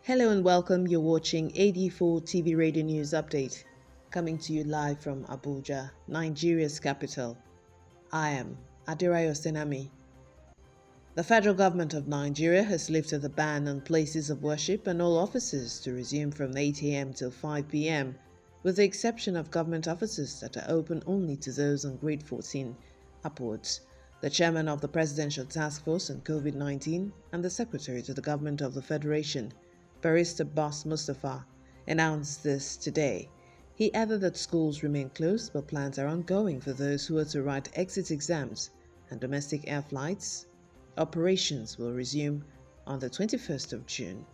Hello and welcome. You're watching AD4 TV Radio News Update, coming to you live from Abuja, Nigeria's capital. I am Adirayo Senami. The federal government of Nigeria has lifted the ban on places of worship and all offices to resume from 8 a.m. till 5 p.m., with the exception of government offices that are open only to those on grade 14 upwards. The chairman of the Presidential Task Force on COVID-19 and the secretary to the government of the Federation, Barrister Boss Mustafa, announced this today. He added that schools remain closed, but plans are ongoing for those who are to write exit exams, and domestic air flights operations will resume on the 21st of June.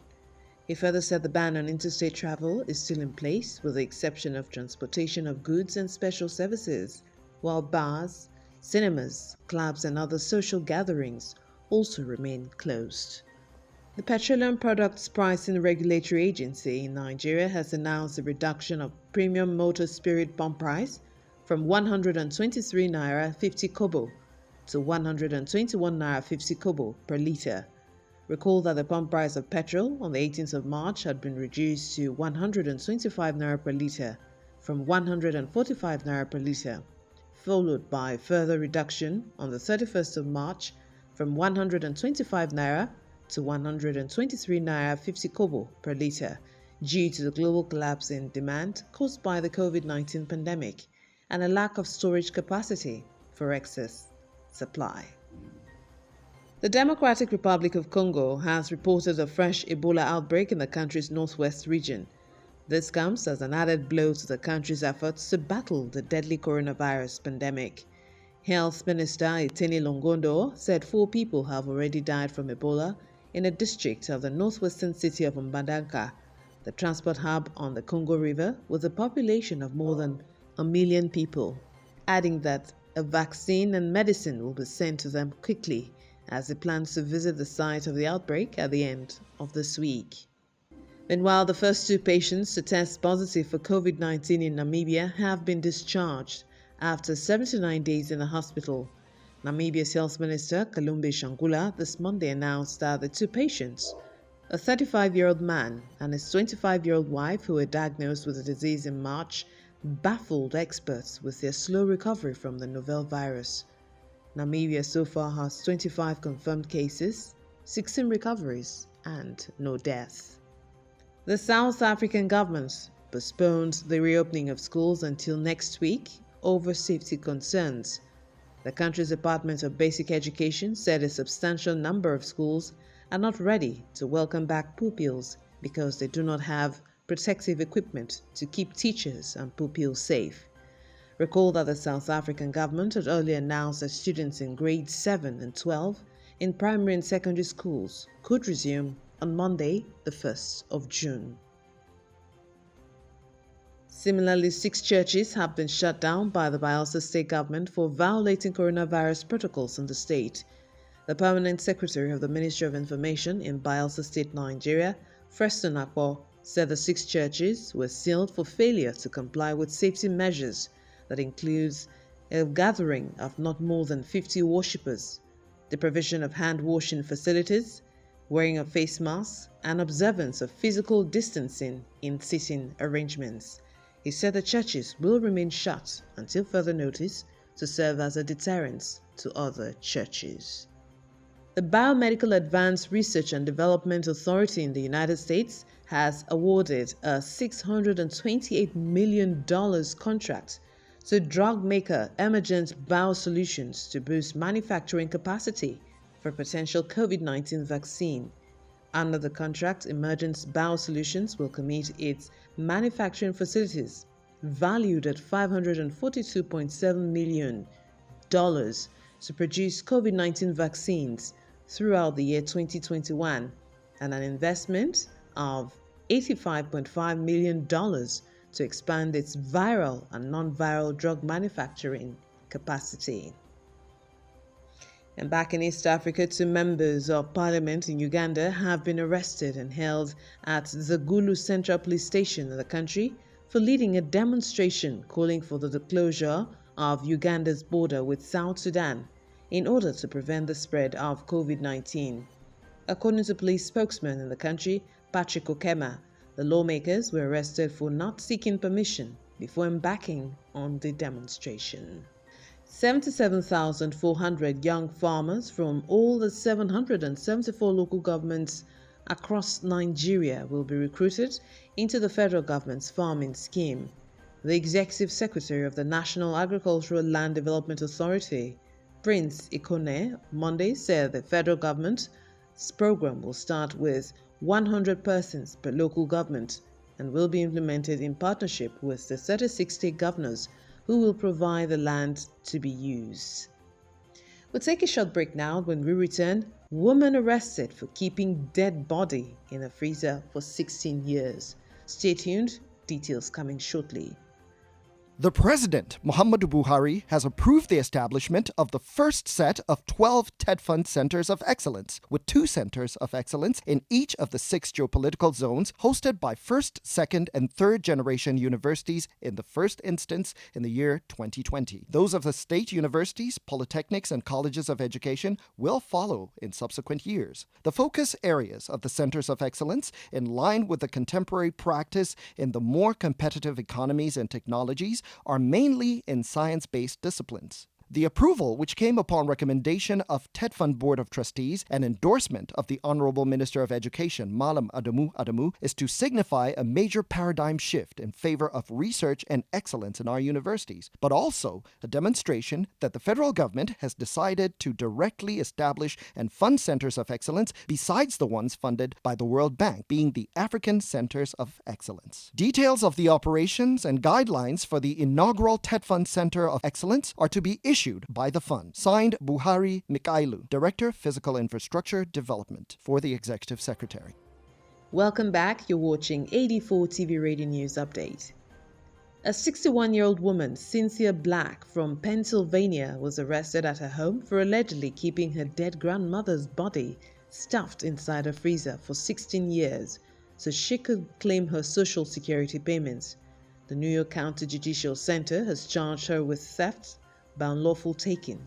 He further said the ban on interstate travel is still in place, with the exception of transportation of goods and special services, while bars, cinemas, clubs, and other social gatherings also remain closed. The Petroleum Products Pricing Regulatory Agency in Nigeria has announced a reduction of premium motor spirit pump price from 123 naira 50 kobo to 121 naira 50 kobo per litre. Recall that the pump price of petrol on the 18th of March had been reduced to 125 naira per litre from 145 naira per litre, followed by further reduction on the 31st of March from 125 naira to 123 naira 50 kobo per litre due to the global collapse in demand caused by the COVID-19 pandemic and a lack of storage capacity for excess supply. The Democratic Republic of Congo has reported a fresh Ebola outbreak in the country's northwest region. This comes as an added blow to the country's efforts to battle the deadly coronavirus pandemic. Health Minister Eteni Longondo said 4 people have already died from Ebola in a district of the northwestern city of Mbandaka, the transport hub on the Congo River, with a population of more than 1 million people, adding that a vaccine and medicine will be sent to them quickly as he plans to visit the site of the outbreak at the end of this week. Meanwhile, the first 2 patients to test positive for COVID-19 in Namibia have been discharged after 79 days in the hospital. Namibia's Health Minister, Kalumbi Shangula, this Monday announced that the 2 patients, a 35-year-old man and his 25-year-old wife who were diagnosed with the disease in March, baffled experts with their slow recovery from the novel virus. Namibia so far has 25 confirmed cases, 16 recoveries, and no deaths. The South African government postponed the reopening of schools until next week over safety concerns. The country's Department of Basic Education said a substantial number of schools are not ready to welcome back pupils because they do not have protective equipment to keep teachers and pupils safe. Recall that the South African government had earlier announced that students in grades 7 and 12 in primary and secondary schools could resume on Monday, the 1st of June. Similarly, 6 churches have been shut down by the Bayelsa State government for violating coronavirus protocols in the state. The permanent secretary of the Ministry of Information in Bayelsa State, Nigeria, Preston Akpo, said the 6 churches were sealed for failure to comply with safety measures that includes a gathering of not more than 50 worshippers, the provision of hand-washing facilities, wearing of face masks, and observance of physical distancing in seating arrangements. He said the churches will remain shut until further notice to serve as a deterrent to other churches. The Biomedical Advanced Research and Development Authority in the United States has awarded a $628 million contract to drug maker Emergent Biosolutions to boost manufacturing capacity for potential COVID-19 vaccine. Under the contract, Emergent Biosolutions will commit its manufacturing facilities, valued at $542.7 million, to produce COVID-19 vaccines throughout the year 2021, and an investment of $85.5 million to expand its viral and non-viral drug manufacturing capacity. And back in East Africa, 2 members of parliament in Uganda have been arrested and held at the Gulu Central Police Station in the country for leading a demonstration calling for the closure of Uganda's border with South Sudan in order to prevent the spread of COVID-19. According to police spokesman in the country, Patrick Okema, the lawmakers were arrested for not seeking permission before embarking on the demonstration. 77,400 young farmers from all the 774 local governments across Nigeria will be recruited into the federal government's farming scheme. The Executive Secretary of the National Agricultural Land Development Authority, Prince Ikone, Monday said the federal government's program will start with 100 persons per local government and will be implemented in partnership with the 36 state governors who will provide the land to be used. We'll take a short break now. When we return, woman arrested for keeping dead body in a freezer for 16 years. Stay tuned, details coming shortly. The President, Muhammadu Buhari, has approved the establishment of the first set of 12 TED Fund Centers of Excellence, with 2 centers of excellence in each of the 6 geopolitical zones, hosted by first, second, and third generation universities in the first instance in the year 2020. Those of the state universities, polytechnics, and colleges of education will follow in subsequent years. The focus areas of the centers of excellence, in line with the contemporary practice in the more competitive economies and technologies, are mainly in science-based disciplines. The approval, which came upon recommendation of TED Fund Board of Trustees and endorsement of the Honorable Minister of Education, Malam Adamu, is to signify a major paradigm shift in favor of research and excellence in our universities, but also a demonstration that the federal government has decided to directly establish and fund centers of excellence besides the ones funded by the World Bank, being the African Centers of Excellence. Details of the operations and guidelines for the inaugural TED Fund Center of Excellence are to be issued by the fund. Signed, Buhari Mikailu, Director, Physical Infrastructure Development, for the Executive Secretary. Welcome back. You're watching AD4 TV Radio News Update. A 61-year-old woman, Cynthia Black, from Pennsylvania, was arrested at her home for allegedly keeping her dead grandmother's body stuffed inside a freezer for 16 years so she could claim her Social Security payments. The New York County Judicial Center has charged her with theft by unlawful taking,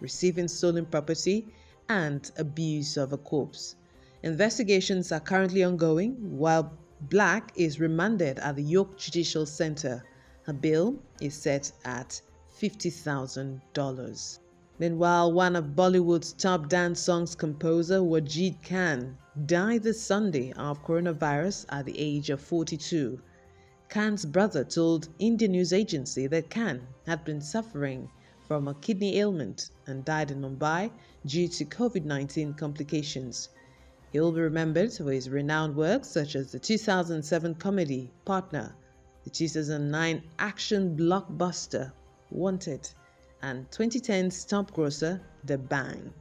receiving stolen property, and abuse of a corpse. Investigations are currently ongoing while Black is remanded at the York Judicial Center. Her bail is set at $50,000. Meanwhile, one of Bollywood's top dance songs composer, Wajid Khan, died this Sunday of coronavirus at the age of 42. Khan's brother told Indian news agency that Khan had been suffering from a kidney ailment and died in Mumbai due to COVID-19 complications. He will be remembered for his renowned works such as the 2007 comedy Partner, the 2009 action blockbuster Wanted, and 2010's top grosser The Bang.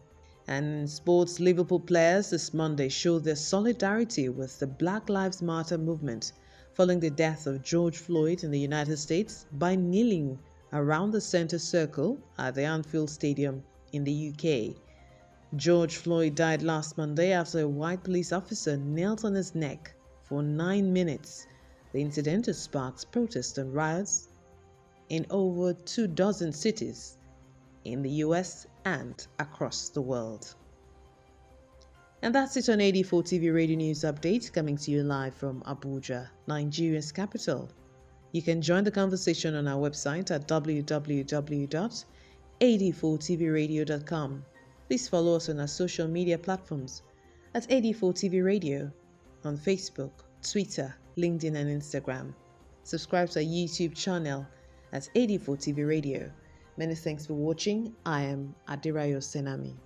And in sports, Liverpool players this Monday showed their solidarity with the Black Lives Matter movement following the death of George Floyd in the United States by kneeling around the center circle at the Anfield Stadium in the UK. George Floyd died last Monday after a white police officer knelt on his neck for 9 minutes. The incident has sparked protests and riots in over 24 cities in the US and across the world. And that's it on AD4 TV Radio News Update, coming to you live from Abuja, Nigeria's capital. You can join the conversation on our website at www.ad4tvradio.com. Please follow us on our social media platforms at AD4TV Radio on Facebook, Twitter, LinkedIn, and Instagram. Subscribe to our YouTube channel at AD4TV Radio. Many thanks for watching. I am Adirayo Senami.